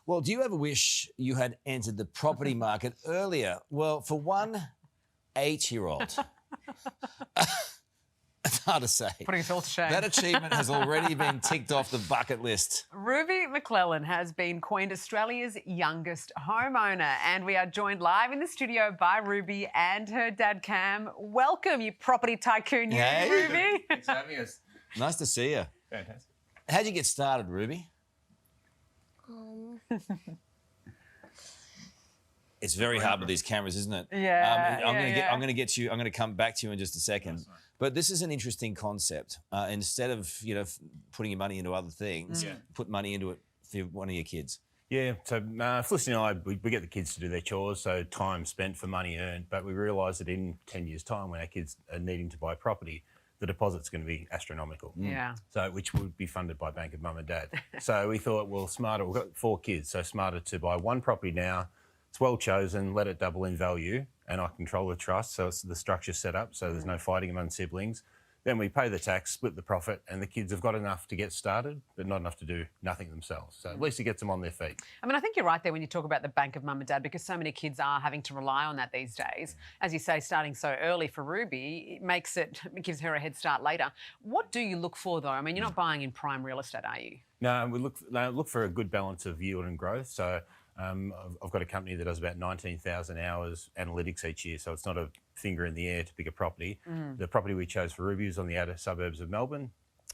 Well, do you ever wish you had entered the property market earlier? Well, for one 8-year-old, it's hard to say. Putting us all to shame. That achievement has already been ticked off the bucket list. Ruby McClellan has been coined Australia's youngest homeowner, and we are joined live in the studio by Ruby and her dad Cam. Welcome, you property tycoon, you, Hey. Ruby. Thanks for having us. Nice to see you. Fantastic. How'd you get started, Ruby? It's very hard with these cameras, isn't it? Yeah, I'm going to come back to you in just a second. But this is an interesting concept. Instead of putting your money into other things, put money into it for one of your kids. Yeah, so Felicity and I, we get the kids to do their chores, so time spent for money earned. But we realise that in 10 years' time, when our kids are needing to buy property, the deposit's going to be astronomical. Yeah. So, which would be funded by Bank of Mum and Dad. So we thought, well, smarter, we've got 4 kids, so smarter to buy one property now. It's well chosen, let it double in value, and I control the trust, so it's the structure set up, so there's no fighting among siblings. Then we pay the tax, split the profit, and the kids have got enough to get started, but not enough to do nothing themselves. So at least it gets them on their feet. I mean, I think you're right there when you talk about the Bank of Mum and Dad, because so many kids are having to rely on that these days. As you say, starting so early for Ruby, it gives her a head start later. What do you look for, though? I mean, you're not buying in prime real estate, are you? No, we look for a good balance of yield and growth. So I've got a company that does about 19,000 hours analytics each year, so it's not a finger in the air to pick a property. The property we chose for Ruby is on the outer suburbs of Melbourne.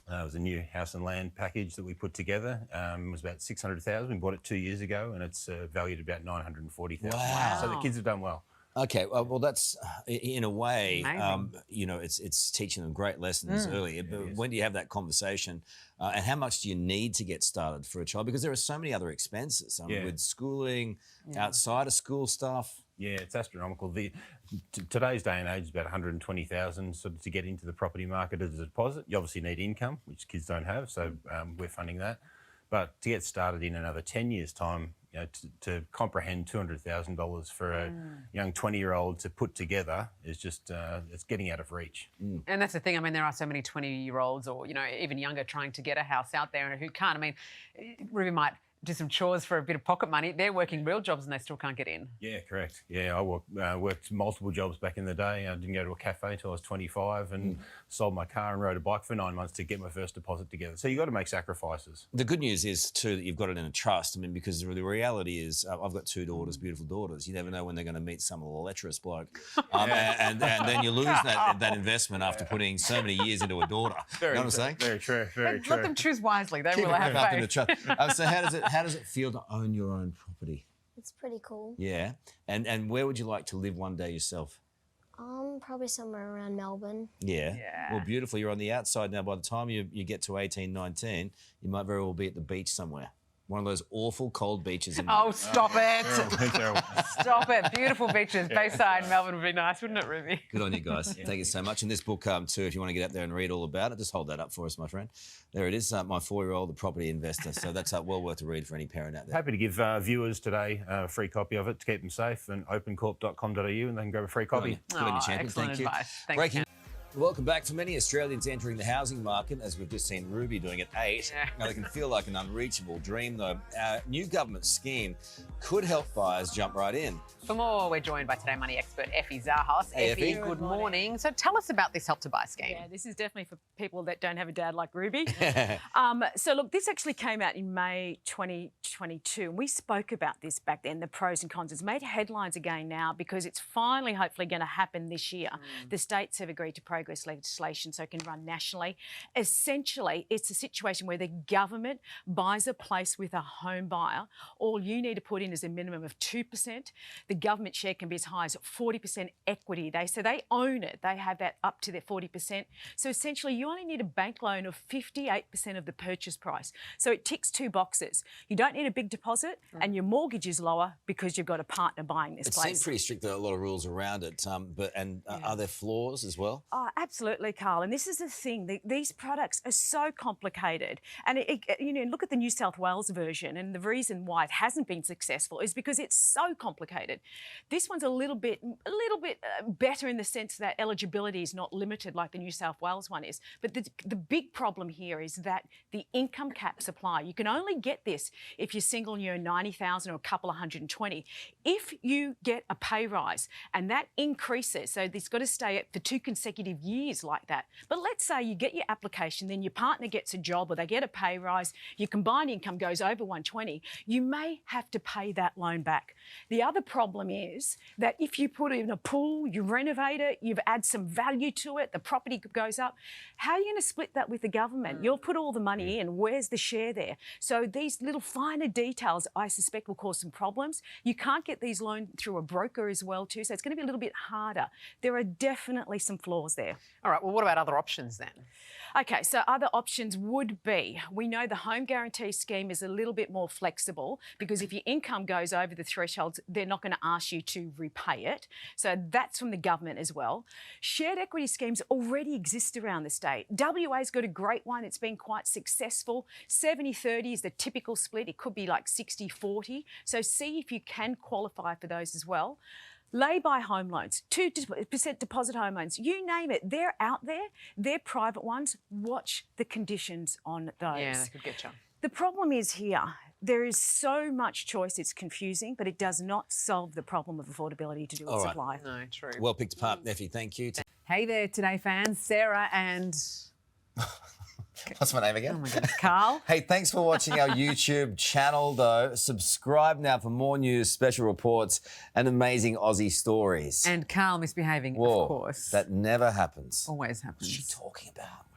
It was a new house and land package that we put together. It was about 600,000. We bought it 2 years ago, and it's valued at about 940,000. Wow. So the kids have done well. Okay, well, that's in a way, Amazing. it's teaching them great lessons early. But when do you have that conversation, and how much do you need to get started for a child? Because there are so many other expenses with schooling, outside of school stuff. Yeah, it's astronomical. Today's day and age is about 120,000 sort of to get into the property market as a deposit. You obviously need income, which kids don't have, so we're funding that. But to get started in another 10 years' time, to comprehend $200,000 for a young 20-year-old to put together is just, it's getting out of reach. And that's the thing. I mean, there are so many 20-year-olds or, even younger trying to get a house out there who can't. I mean, Ruby might do some chores for a bit of pocket money. They're working real jobs and they still can't get in. Yeah, correct. Yeah, I worked multiple jobs back in the day. I didn't go to a cafe till I was 25 and sold my car and rode a bike for 9 months to get my first deposit together. So you've got to make sacrifices. The good news is, too, that you've got it in a trust. I mean, because the reality is I've got 2 daughters, beautiful daughters. You never know when they're going to meet some lecherous bloke. And then you lose that investment after putting so many years into a daughter. You know what I'm saying? Very true, very true. Let them choose wisely. They will have Up in faith. the trust. So how does it feel to own your own property? It's pretty cool. Yeah. And where would you like to live one day yourself? Probably somewhere around Melbourne. Yeah. Yeah. Well, beautiful. You're on the outside now. By the time you get to 18, 19, you might very well be at the beach somewhere. One of those awful cold beaches. Oh, stop it. Terrible. Stop it. Beautiful beaches. Bayside Melbourne would be nice, wouldn't it, Ruby? Good on you guys. Thank you so much. And this book, too, if you want to get out there and read all about it, just hold that up for us, my friend. There it is, my 4-year-old, The Property Investor. So that's well worth a read for any parent out there. Happy to give viewers today a free copy of it to keep them safe, and opencorp.com.au, and they can grab a free copy. Good on you, champion. Excellent Thank you. advice. Thanks, Breaking. Cam. Welcome back. For many Australians entering the housing market, as we've just seen Ruby doing at 8, now they can feel like an unreachable dream, though. Our new government scheme could help buyers jump right in. For more, we're joined by Today Money expert Effie Zahos. Hey, Effie, Effie. good morning. So tell us about this Help to Buy scheme. Yeah, this is definitely for people that don't have a dad like Ruby. So look, this actually came out in May 2022. We spoke about this back then, the pros and cons. It's made headlines again now because it's finally, hopefully, going to happen this year. The states have agreed to progress legislation so it can run nationally. Essentially, it's a situation where the government buys a place with a home buyer. All you need to put in is a minimum of 2%. The government share can be as high as 40% equity. They own it. They have that up to their 40%. So essentially, you only need a bank loan of 58% of the purchase price. So it ticks 2 boxes. You don't need a big deposit, and your mortgage is lower because you've got a partner buying this It place. seems pretty strict. There are a lot of rules around it. Are there flaws as well? Absolutely, Carl. And this is the thing, these products are so complicated. And look at the New South Wales version, and the reason why it hasn't been successful is because it's so complicated. This one's a little bit better in the sense that eligibility is not limited like the New South Wales one is. But the big problem here is that the income caps apply. You can only get this if you're single and you're 90,000 or a couple of 120. If you get a pay rise and that increases, so it's got to stay at for 2 consecutive years like that. But let's say you get your application, then your partner gets a job or they get a pay rise, your combined income goes over 120, you may have to pay that loan back. The other problem is that if you put it in a pool, you renovate it, you've added some value to it, the property goes up, how are you going to split that with the government? You'll put all the money in, where's the share there? So these little finer details, I suspect, will cause some problems. You can't get these loans through a broker as well too, so it's going to be a little bit harder. There are definitely some flaws there. All right, well, what about other options then? Okay, so other options would be, we know the home guarantee scheme is a little bit more flexible because if your income goes over the thresholds, they're not going to ask you to repay it. So that's from the government as well. Shared equity schemes already exist around the state. WA's got a great one. It's been quite successful. 70-30 is the typical split. It could be like 60-40. So see if you can qualify for those as well. Lay-by home loans, 2% deposit home loans, you name it, they're out there. They're private ones. Watch the conditions on those. Yeah, they could get you. The problem is here, there is so much choice, it's confusing, but it does not solve the problem of affordability to do with All right. supply. No, true. Well picked apart, Neffy. Thank you. Hey there, Today fans. Sarah and... What's my name again? Oh my goodness, Carl. Hey, thanks for watching our YouTube channel, though. Subscribe now for more news, special reports, and amazing Aussie stories. And Carl misbehaving, Whoa, of course. that never happens. always happens. What's she talking about?